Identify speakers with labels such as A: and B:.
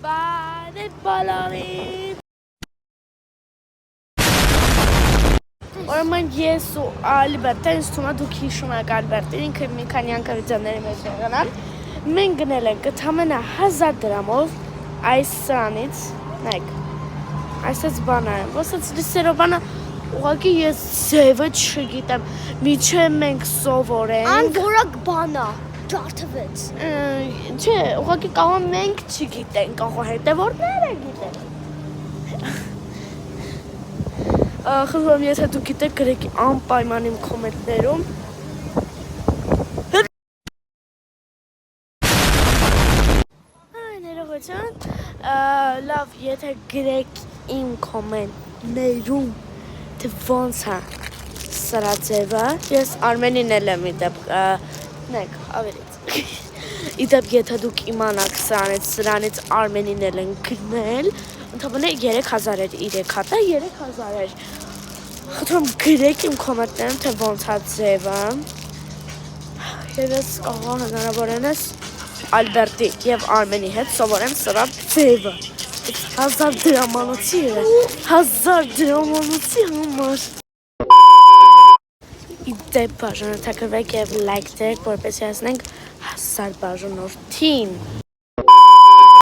A: Բարև բոլորին։ Ուրեմն ես ու Ալբերտը ինձ թվում է դուք հիշում եք Ալբերտին, ինքը մի քանի անգամ վիդեոների մեջ եղանալ։ Մենք գնել ենք ընդամենը 1000 դրամով այս սրանից, նայեք, այսպես բան է, ոսած լիսերով բանը, ուղղակի ես ձևը չգիտեմ, միջև մենք սովորենք։
B: Անորակ բան է, ջարդվեց։
A: Չէ, ուղղակի կարող մենք չգիտենք, կարող հետևորդները գիտեն։ Խնդրում եմ, եթե դուք գիտեք, գրեք անպայման իմ կոմենտներում։ Ներողություն, լավ, եթե գրեք իմ կոմենտներում, թե ոնց է սրա ձևը, ես Արմենին էլ եմ իդեպ, նայեք, ավելից։ Իդեպ, եթե դուք իմանաք սրանից Արմենին էլ են գնել, ընդհանրապես 3000 էր 3 հատը, 3000 էր։ Խնդրում գրեք իմ կոմենտներում, թե ոնց է ձևը։ Եվ ես կարող հնարավորինս Ալբերտի և Արմենի հետ սովորեմ սրա ձևը։ 1000 դրամանոցի է, 1000 դրամանոցի համար։ Իդեպ բաժանորդագրվեք և լայք դրեք, որպեսզի հասնենք 1000 բաժանորդին։